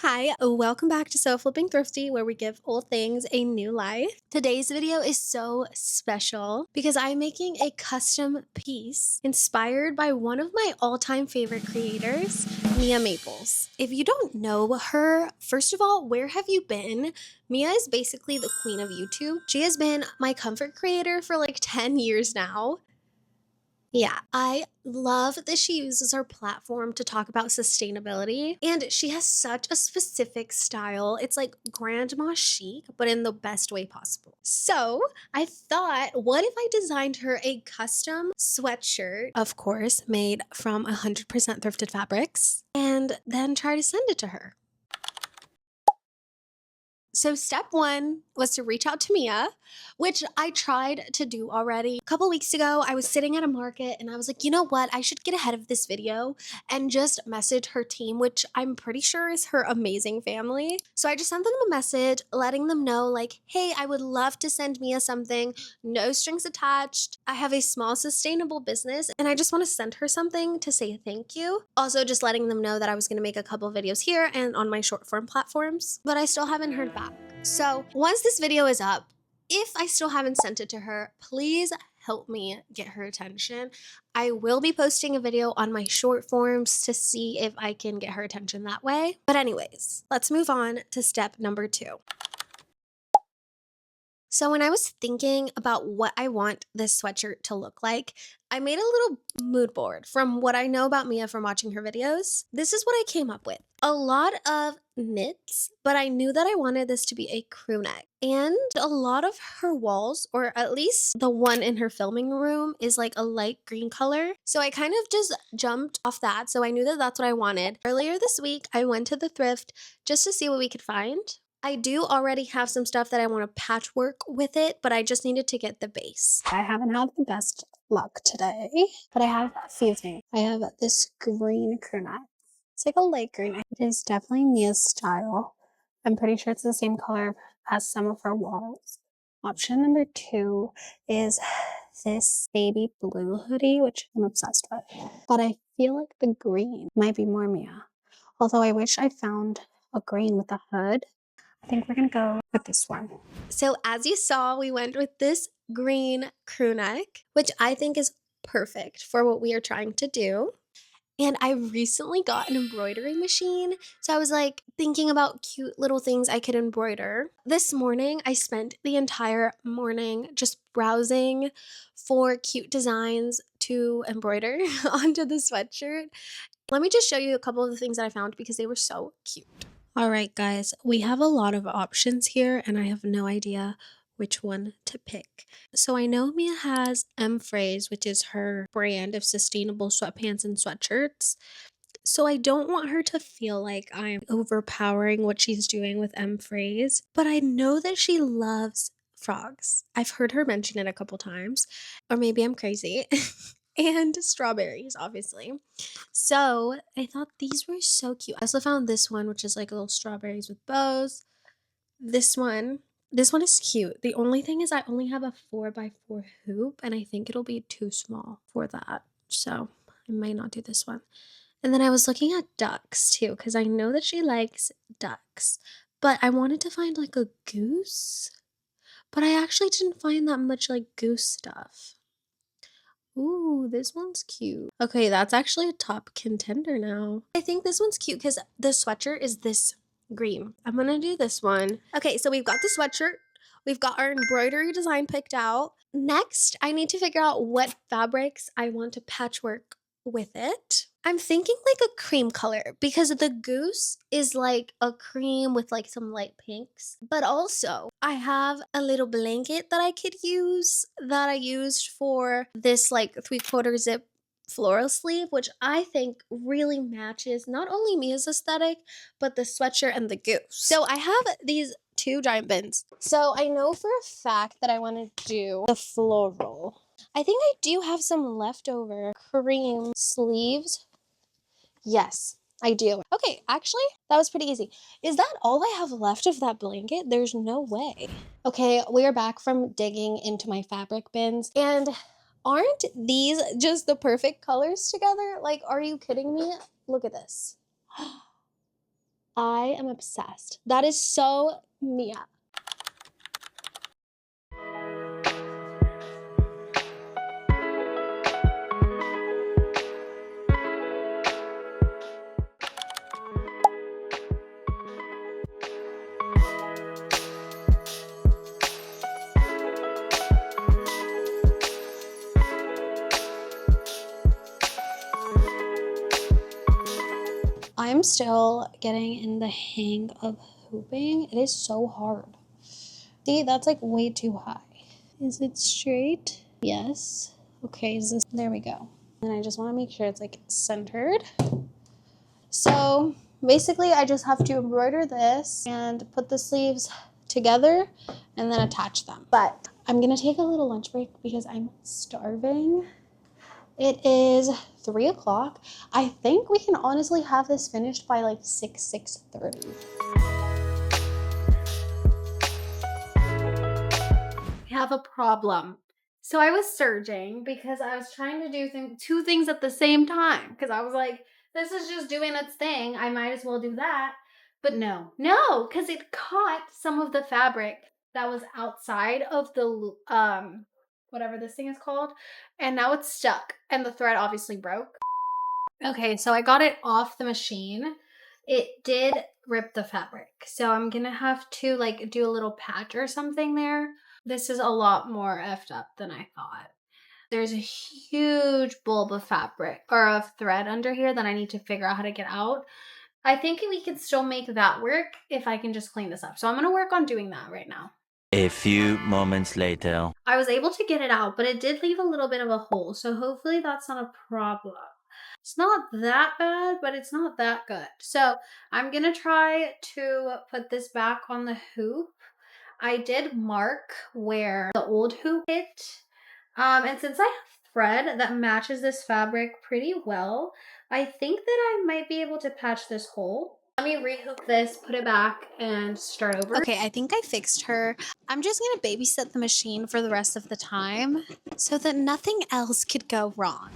Hi, welcome back to So Flipping Thrifty, where we give old things a new life. Today's video is so special because I'm making a custom piece inspired by one of my all-time favorite creators, MAPLES. If you don't know her, first of all, where have you been? Mia is basically the queen of YouTube. She has been my comfort creator for like 10 years now. Yeah, I love that she uses her platform to talk about sustainability, and she has such a specific style. It's like grandma chic, but in the best way possible. So I thought, what if I designed her a custom sweatshirt, of course, made from 100% thrifted fabrics, and then try to send it to her? So step one was to reach out to Mia, which I tried to do already. A couple weeks ago, I was sitting at a market and I was like, you know what? I should get ahead of this video and just message her team, which I'm pretty sure is her amazing family. So I just sent them a message letting them know like, hey, I would love to send Mia something, no strings attached. I have a small sustainable business and I just want to send her something to say thank you. Also just letting them know that I was going to make a couple videos here and on my short form platforms, but I still haven't heard back. So once this video is up, if I still haven't sent it to her, please help me get her attention. I will be posting a video on my short forms to see if I can get her attention that way. But anyways, let's move on to step number 2. So when I was thinking about what I want this sweatshirt to look like, I made a little mood board from what I know about Mia from watching her videos. This is what I came up with. A lot of knits, but I knew that I wanted this to be a crew neck. And a lot of her walls, or at least the one in her filming room, is like a light green color. So I kind of just jumped off that. So I knew that that's what I wanted. Earlier this week, I went to the Thrift just to see what we could find. I do already have some stuff that I want to patchwork with it, but I just needed to get the base. I haven't had the best luck today, but I have a few things. I have this green crew neck. It's like a light green. It is definitely Mia's style. I'm pretty sure it's the same color as some of her walls. Option number 2 is this baby blue hoodie, which I'm obsessed with. But I feel like the green might be more Mia. Although I wish I found a green with a hood. I think we're gonna go with this one. So as you saw, we went with this green crew neck, which I think is perfect for what we are trying to do. And I recently got an embroidery machine. So I was like thinking about cute little things I could embroider. This morning, I spent the entire morning just browsing for cute designs to embroider onto the sweatshirt. Let me just show you a couple of the things that I found because they were so cute. All right, guys, we have a lot of options here and I have no idea which one to pick. So I know Mia has MAPLES, which is her brand of sustainable sweatpants and sweatshirts. So I don't want her to feel like I'm overpowering what she's doing with MAPLES, but I know that she loves frogs. I've heard her mention it a couple times, or maybe I'm crazy. And strawberries, obviously. So I thought these were so cute. I also found this one, which is like little strawberries with bows. This one is cute. The only thing is I only have a 4x4 hoop and I think it'll be too small for that. So I might not do this one. And then I was looking at ducks too, because I know that she likes ducks. But I wanted to find like a goose. But I actually didn't find that much like goose stuff. Ooh, this one's cute. Okay, that's actually a top contender now. I think this one's cute because the sweatshirt is this green. I'm gonna do this one. Okay, so we've got the sweatshirt. We've got our embroidery design picked out. Next, I need to figure out what fabrics I want to patchwork with it. I'm thinking like a cream color because the goose is like a cream with like some light pinks. But also, I have a little blanket that I could use that I used for this like 3/4 zip floral sleeve, which I think really matches not only Mia's aesthetic, but the sweatshirt and the goose. So I have these 2 giant bins. So I know for a fact that I want to do the floral. I think I do have some leftover cream sleeves. Yes, I do. Okay, actually, that was pretty easy. Is that all I have left of that blanket? There's no way. Okay, we are back from digging into my fabric bins, and aren't these just the perfect colors together? Like, are you kidding me? Look at this. I am obsessed. That is so Mia. I'm still getting in the hang of hooping. It is so hard. See, that's like way too high. Is it straight? Yes. Okay, is this, there we go. And I just want to make sure it's like centered. So basically I just have to embroider this and put the sleeves together and then attach them. But I'm gonna take a little lunch break because I'm starving. It is 3 o'clock. I think we can honestly have this finished by like 6:30. I have a problem. So I was surging because I was trying to do two things at the same time. Because I was like, this is just doing its thing. I might as well do that. But no, because it caught some of the fabric that was outside of the, whatever this thing is called. And now it's stuck. And the thread obviously broke. Okay, so I got it off the machine. It did rip the fabric. So I'm going to have to like do a little patch or something there. This is a lot more effed up than I thought. There's a huge bulb of fabric or of thread under here that I need to figure out how to get out. I think we can still make that work if I can just clean this up. So I'm going to work on doing that right now. A few moments later. I was able to get it out, but it did leave a little bit of a hole. So hopefully that's not a problem. It's not that bad, but it's not that good. So I'm going to try to put this back on the hoop. I did mark where the old hoop hit. And since I have thread that matches this fabric pretty well, I think that I might be able to patch this hole. Let me rehoop this, put it back, and start over. Okay, I think I fixed her. I'm just gonna babysit the machine for the rest of the time so that nothing else could go wrong.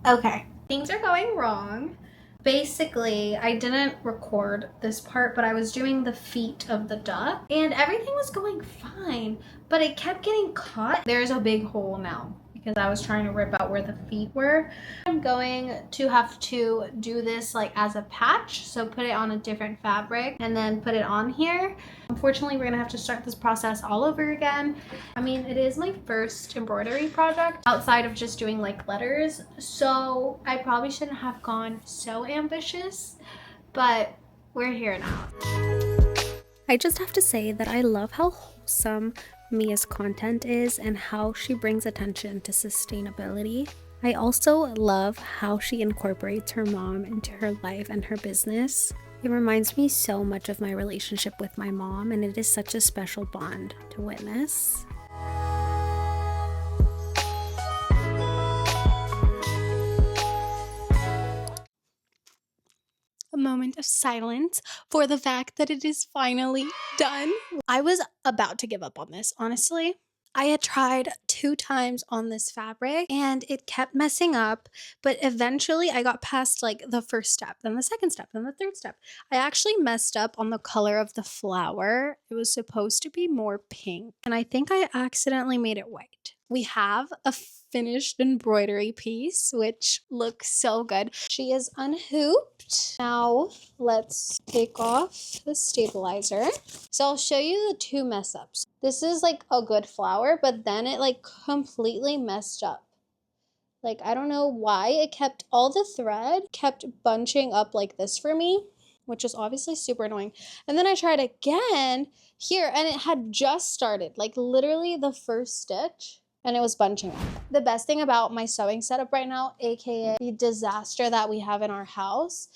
Okay, things are going wrong. Basically, I didn't record this part, but I was doing the feet of the duck and everything was going fine, but it kept getting caught. There's a big hole now because I was trying to rip out where the feet were. I'm going to have to do this like as a patch, so put it on a different fabric and then put it on here. Unfortunately, we're gonna have to start this process all over again. I mean, it is my first embroidery project outside of just doing like letters, so I probably shouldn't have gone so ambitious, but we're here now. I just have to say that I love how wholesome Mia's content is and how she brings attention to sustainability. I also love how she incorporates her mom into her life and her business. It reminds me so much of my relationship with my mom, and it is such a special bond to witness. A moment of silence for the fact that it is finally done. I was about to give up on this, honestly. I had tried 2 times on this fabric and it kept messing up, but eventually I got past like the first step, then the second step, then the third step. I actually messed up on the color of the flower. It was supposed to be more pink, and I think I accidentally made it white. We have a finished embroidery piece, which looks so good. She is unhooped. Now let's take off the stabilizer. So I'll show you the 2 mess ups. This is like a good flower, but then it like completely messed up. Like, I don't know why it kept, all the thread kept bunching up like this for me, which is obviously super annoying. And then I tried again here and it had just started, like literally the first stitch, and it was bunching up. The best thing about my sewing setup right now, aka the disaster that we have in our house,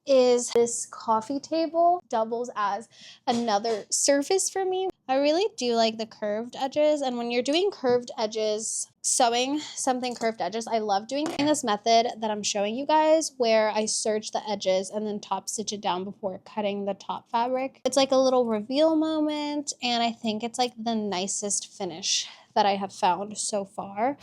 is this coffee table doubles as another surface for me. I really do like the curved edges, and when you're doing curved edges, sewing something curved edges, I love doing this method that I'm showing you guys where I serge the edges and then top stitch it down before cutting the top fabric. It's like a little reveal moment, and I think it's like the nicest finish that I have found so far.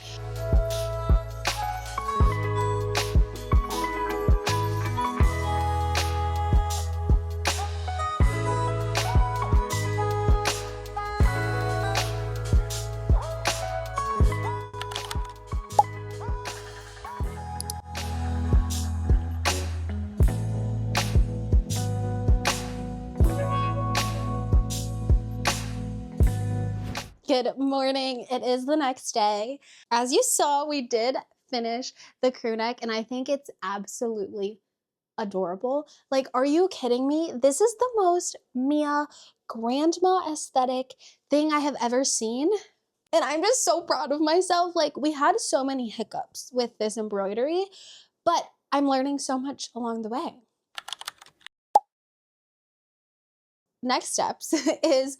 Good morning. It is the next day. As you saw, we did finish the crew neck, and I think it's absolutely adorable. Like, are you kidding me? This is the most Mia grandma aesthetic thing I have ever seen. And I'm just so proud of myself. Like, we had so many hiccups with this embroidery, but I'm learning so much along the way. Next steps is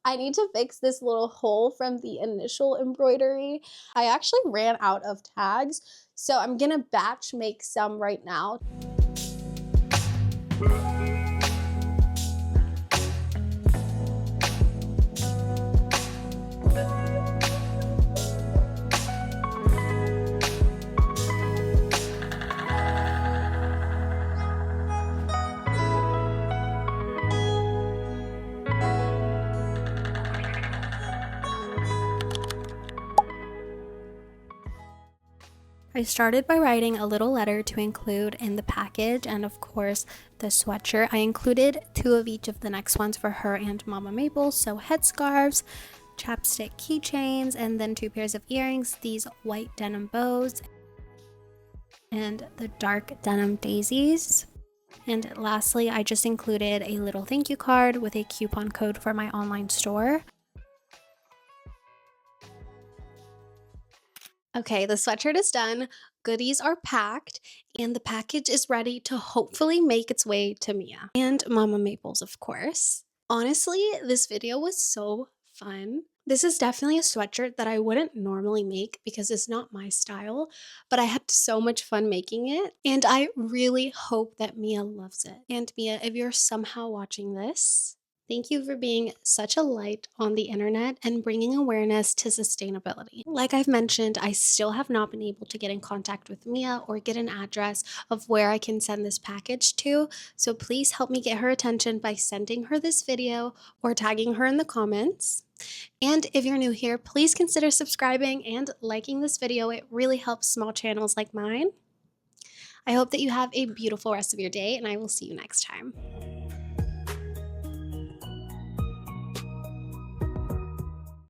I need to fix this little hole from the initial embroidery. I actually ran out of tags, so I'm gonna batch make some right now. I started by writing a little letter to include in the package, and of course the sweatshirt. I included 2 of each of the next ones for her and Mama Maples, so headscarves, chapstick keychains, and then 2 pairs of earrings, these white denim bows, and the dark denim daisies. And lastly, I just included a little thank you card with a coupon code for my online store. Okay, the sweatshirt is done, goodies are packed, and the package is ready to hopefully make its way to Mia and Mama Maples, of course. Honestly, this video was so fun. This is definitely a sweatshirt that I wouldn't normally make because it's not my style, but I had so much fun making it, and I really hope that Mia loves it. And Mia, if you're somehow watching this, thank you for being such a light on the internet and bringing awareness to sustainability. Like I've mentioned, I still have not been able to get in contact with Mia or get an address of where I can send this package to, so please help me get her attention by sending her this video or tagging her in the comments. And if you're new here, please consider subscribing and liking this video. It really helps small channels like mine. I hope that you have a beautiful rest of your day, and I will see you next time.